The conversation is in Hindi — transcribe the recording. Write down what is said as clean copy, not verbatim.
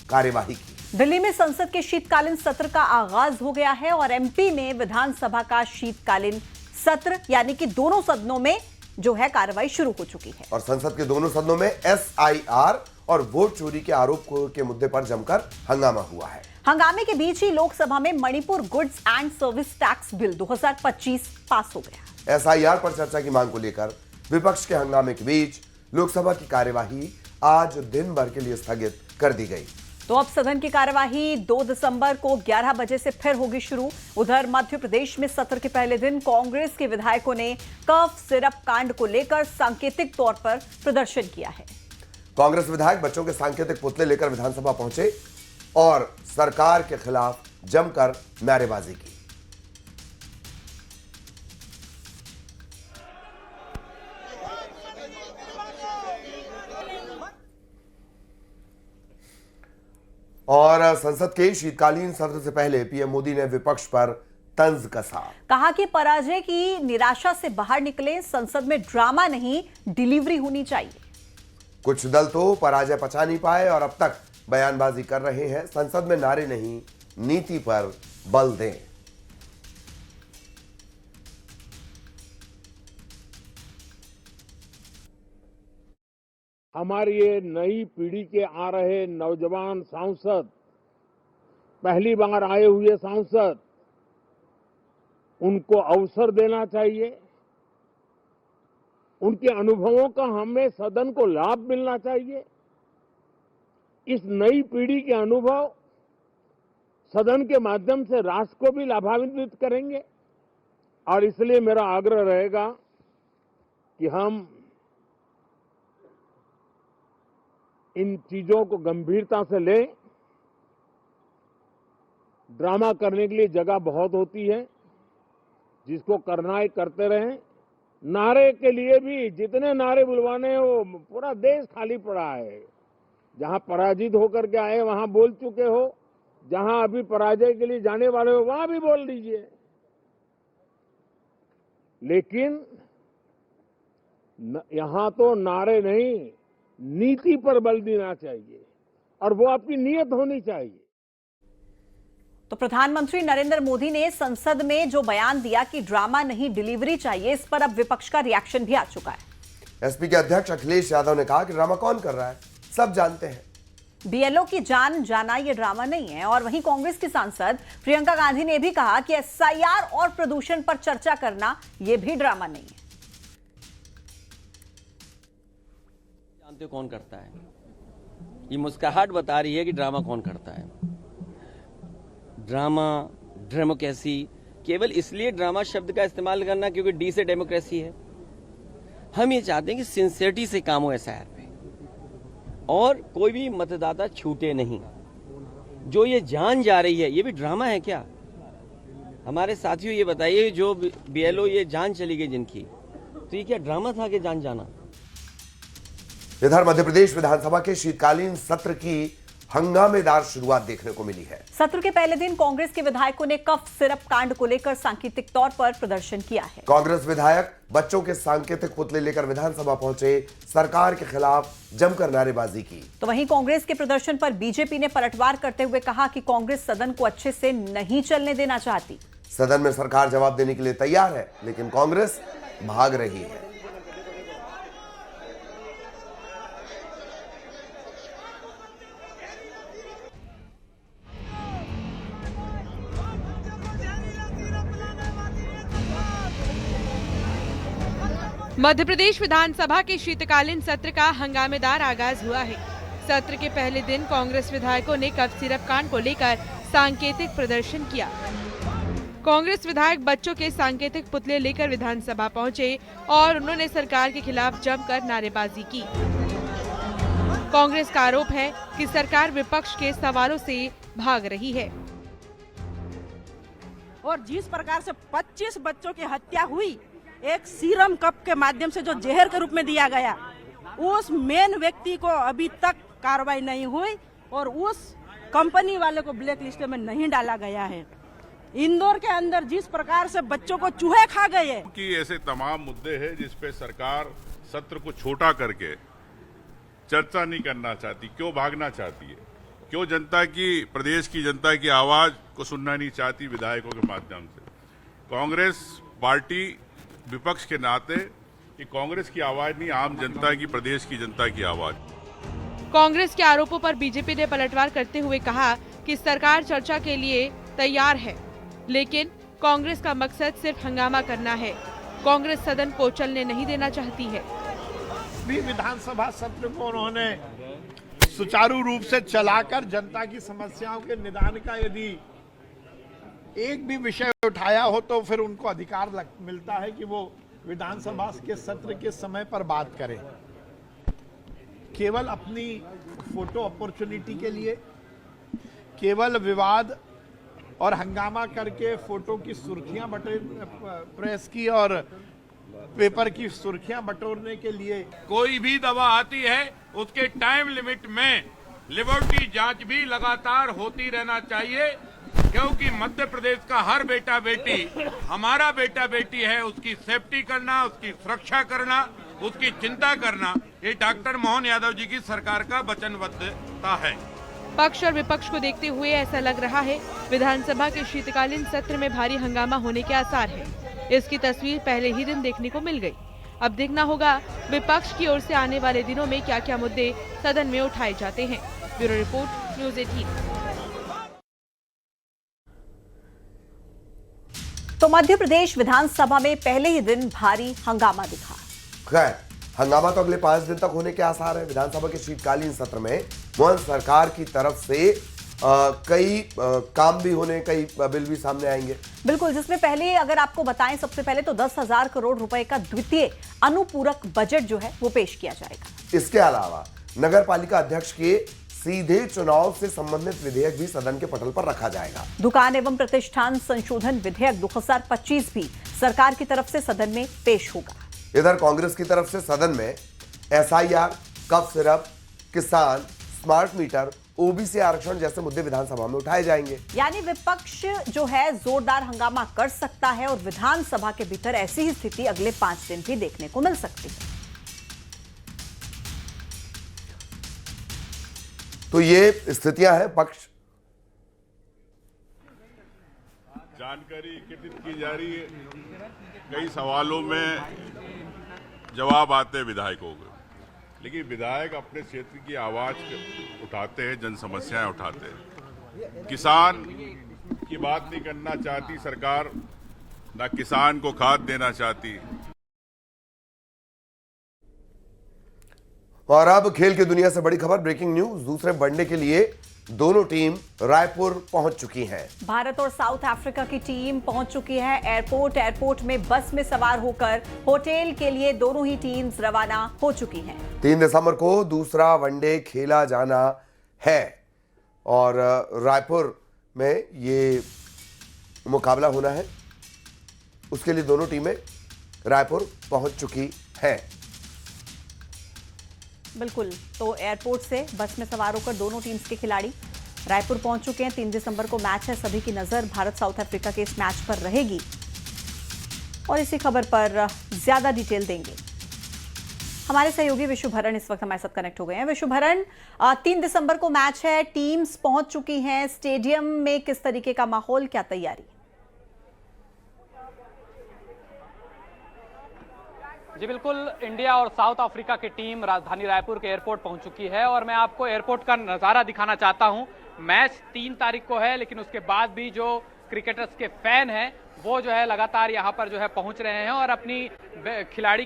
कार्यवाही की। दिल्ली में संसद के शीतकालीन सत्र का आगाज हो गया है और एमपी में विधानसभा का शीतकालीन सत्र यानी कि दोनों सदनों में जो है कार्रवाई शुरू हो चुकी है और संसद के दोनों सदनों में एसआईआर और वोट चोरी के आरोप के मुद्दे पर जमकर हंगामा हुआ है। हंगामे के बीच ही लोकसभा में Manipur goods and service tax bill 2025 पास हो गया। एसआईआर पर चर्चा की मांग को लेकर विपक्ष के हंगामे के बीच लोकसभा की कार्यवाही आज दिन भर के लिए स्थगित कर दी गई। तो अब सदन की कार्यवाही 2 दिसंबर को 11 बजे से फिर होगी शुरू। उधर मध्य प्रदेश में सत्र के पहले दिन कांग्रेस के विधायकों ने कफ सिरप कांड को लेकर सांकेतिक तौर पर प्रदर्शन किया है। कांग्रेस विधायक बच्चों के सांकेतिक पुतले लेकर विधानसभा पहुंचे और सरकार के खिलाफ जमकर नारेबाजी की। और संसद के शीतकालीन सत्र से पहले पीएम मोदी ने विपक्ष पर तंज कसा। कहा कि पराजय की निराशा से बाहर निकले, संसद में ड्रामा नहीं डिलीवरी होनी चाहिए। कुछ दल तो पराजय पचा नहीं पाए और अब तक बयानबाजी कर रहे हैं। संसद में नारे नहीं, नीति पर बल दें। हमारी ये नई पीढ़ी के आ रहे नौजवान सांसद, पहली बार आए हुए सांसद, उनको अवसर देना चाहिए। उनके अनुभवों का हमें सदन को लाभ मिलना चाहिए। इस नई पीढ़ी के अनुभव सदन के माध्यम से राष्ट्र को भी लाभान्वित करेंगे और इसलिए मेरा आग्रह रहेगा कि हम इन चीजों को गंभीरता से लें। ड्रामा करने के लिए जगह बहुत होती है, जिसको करना है करते रहें। नारे के लिए भी जितने नारे बुलवाने हैं वो पूरा देश खाली पड़ा है। जहां पराजित होकर के आए वहां बोल चुके हो, जहां अभी पराजय के लिए जाने वाले हो वहां भी बोल दीजिए, लेकिन यहां तो नारे नहीं, नीति पर बल देना चाहिए और वो आपकी नीयत होनी चाहिए। तो प्रधानमंत्री नरेंद्र मोदी ने संसद में जो बयान दिया कि ड्रामा नहीं डिलीवरी चाहिए, इस पर अब विपक्ष का रिएक्शन भी आ चुका है। एसपी के अध्यक्ष अखिलेश यादव ने कहा कि ड्रामा कौन कर रहा है, सब जानते हैं। बीएलओ की जान जाना ये ड्रामा नहीं है। और वहीं कांग्रेस की सांसद प्रियंका गांधी ने भी कहा कि एसआईआर और प्रदूषण पर चर्चा करना ये भी ड्रामा नहीं है। जानते हो कौन करता है? ये मुस्कुराहट बता रही है कि ड्रामा कौन करता है। ड्रामा, डेमोक्रेसी, केवल इसलिए ड्रामा शब्द का इस्तेमाल करना क्योंकि डी से डेमोक्रेसी है। हम ये चाहते हैं कि सिंसियरिटी से काम हो एसआईआर पे और कोई भी मतदाता छूटे नहीं। जो ये जान जा रही है, ये भी ड्रामा है क्या? हमारे साथियों ये बताइए, जो बीएलओ ये जान चली गई जिनकी, तो ये क्या ड्रामा था कि जान जाना? इधर मध्य प्रदेश विधानसभा के शीतकालीन सत्र की हंगामेदार शुरुआत देखने को मिली है। सत्र के पहले दिन कांग्रेस के विधायकों ने कफ सिरप कांड को लेकर सांकेतिक तौर पर प्रदर्शन किया है। कांग्रेस विधायक बच्चों के सांकेतिक पुतले लेकर विधानसभा पहुंचे, सरकार के खिलाफ जमकर नारेबाजी की। तो वहीं कांग्रेस के प्रदर्शन पर बीजेपी ने पलटवार करते हुए कहा कि कांग्रेस सदन को अच्छे से नहीं चलने देना चाहती। सदन में सरकार जवाब देने के लिए तैयार है, लेकिन कांग्रेस भाग रही है। मध्य प्रदेश विधानसभा के शीतकालीन सत्र का हंगामेदार आगाज हुआ है। सत्र के पहले दिन कांग्रेस विधायकों ने कफ सिरप कांड को लेकर सांकेतिक प्रदर्शन किया। कांग्रेस विधायक बच्चों के सांकेतिक पुतले लेकर विधानसभा पहुंचे और उन्होंने सरकार के खिलाफ जमकर नारेबाजी की। कांग्रेस का आरोप है कि सरकार विपक्ष के सवालों से भाग रही है और जिस प्रकार से 25 बच्चों की हत्या हुई, एक सीरम कप के माध्यम से जो जहर के रूप में दिया गया, उस मेन व्यक्ति को अभी तक कार्रवाई नहीं हुई और उस कंपनी वाले को ब्लैक लिस्ट में नहीं डाला गया है। इंदौर के अंदर जिस प्रकार से बच्चों को चूहे खा गए कि ऐसे तमाम मुद्दे हैं जिस पे सरकार सत्र को छोटा करके चर्चा नहीं करना चाहती, क्यों भागना चाहती है। क्यों प्रदेश की जनता की आवाज को सुनना नहीं चाहती विधायकों के माध्यम से। कांग्रेस पार्टी विपक्ष के नाते ये कांग्रेस की आवाज नहीं, आम जनता की, प्रदेश की जनता की आवाज। कांग्रेस के आरोपों पर बीजेपी ने पलटवार करते हुए कहा कि सरकार चर्चा के लिए तैयार है, लेकिन कांग्रेस का मकसद सिर्फ हंगामा करना है। कांग्रेस सदन को चलने नहीं देना चाहती है। भी विधानसभा सत्र को उन्होंने सुचारू रूप से चलाकर जनता की समस्याओं के निदान का यदि एक भी विषय उठाया हो तो फिर उनको अधिकार मिलता है कि वो विधानसभा के सत्र के समय पर बात करें। केवल अपनी फोटो अपॉर्चुनिटी के लिए, केवल विवाद और हंगामा करके फोटो की सुर्खियां प्रेस की और पेपर की सुर्खियां बटोरने के लिए कोई भी दवा आती है उसके टाइम लिमिट में लिबर्टी जांच भी लगातार होती रहना चाहिए, क्योंकि मध्य प्रदेश का हर बेटा बेटी हमारा बेटा बेटी है। उसकी सेफ्टी करना, उसकी सुरक्षा करना, उसकी चिंता करना, ये डॉक्टर मोहन यादव जी की सरकार का वचनबद्धता है। पक्ष और विपक्ष को देखते हुए ऐसा लग रहा है विधानसभा के शीतकालीन सत्र में भारी हंगामा होने के आसार है। इसकी तस्वीर पहले ही दिन देखने को मिल गई। अब देखना होगा विपक्ष की ओर से आने वाले दिनों में क्या क्या मुद्दे सदन में उठाए जाते हैं। Bureau report, news 18। तो मध्य प्रदेश विधानसभा में पहले ही दिन भारी हंगामा दिखा। खैर, हंगामा तो अगले 5 दिन तक होने के आसार है। विधानसभा के शीतकालीन सत्र में मोहन सरकार की तरफ से कई काम भी होने, कई बिल भी सामने आएंगे। बिल्कुल, जिसमें पहले अगर आपको बताएं, सबसे पहले तो 10,000 करोड़ रुपए का द्वितीय अनुपूरक बजट जो है वो पेश किया जाएगा। इसके अलावा नगर पालिका अध्यक्ष के सीधे चुनाव से संबंधित विधेयक भी सदन के पटल पर रखा जाएगा। दुकान एवं प्रतिष्ठान संशोधन विधेयक 2025 भी सरकार की तरफ से सदन में पेश होगा। इधर कांग्रेस की तरफ से सदन में SIR, कफ सिरप, किसान, स्मार्ट मीटर, OBC आरक्षण जैसे मुद्दे विधानसभा में उठाए जाएंगे। यानी विपक्ष जो है जोरदार हंगामा कर सकता है और विधानसभा के भीतर ऐसी ही स्थिति अगले 5 दिन भी देखने को मिल सकती है। तो ये स्थितियां हैं। पक्ष जानकारी एकत्रित की जा रही है, कई सवालों में जवाब आते हैं विधायकों को, लेकिन विधायक अपने क्षेत्र की आवाज उठाते हैं, जन समस्याएं उठाते हैं। किसान की बात नहीं करना चाहती सरकार, ना किसान को खाद देना चाहती। और अब खेल की दुनिया से बड़ी खबर, ब्रेकिंग न्यूज। दूसरे वनडे के लिए दोनों टीम रायपुर पहुंच चुकी हैं। भारत और साउथ अफ्रीका की टीम पहुंच चुकी है एयरपोर्ट में बस में सवार होकर होटल के लिए दोनों ही टीम्स रवाना हो चुकी हैं। 3 दिसंबर को दूसरा वनडे खेला जाना है और रायपुर में ये मुकाबला होना है। उसके लिए दोनों टीमें रायपुर पहुंच चुकी हैं। बिल्कुल, तो एयरपोर्ट से बस में सवार होकर दोनों टीम्स के खिलाड़ी रायपुर पहुंच चुके हैं। 3 दिसंबर को मैच है। सभी की नजर भारत साउथ अफ्रीका के इस मैच पर रहेगी और इसी खबर पर ज्यादा डिटेल देंगे हमारे सहयोगी विशुभरण। इस वक्त हमारे साथ कनेक्ट हो गए हैं। विशुभरण, 3 दिसंबर को मैच है, टीम्स पहुंच चुकी हैं। स्टेडियम में किस तरीके का माहौल, क्या तैयारी? जी बिल्कुल, इंडिया और साउथ अफ्रीका की टीम राजधानी रायपुर के एयरपोर्ट पहुंच चुकी है और मैं आपको एयरपोर्ट का नज़ारा दिखाना चाहता हूं। मैच 3 तारीख को है, लेकिन उसके बाद भी जो क्रिकेटर्स के फैन हैं वो जो है लगातार यहां पर जो है पहुंच रहे हैं और अपनी खिलाड़ी की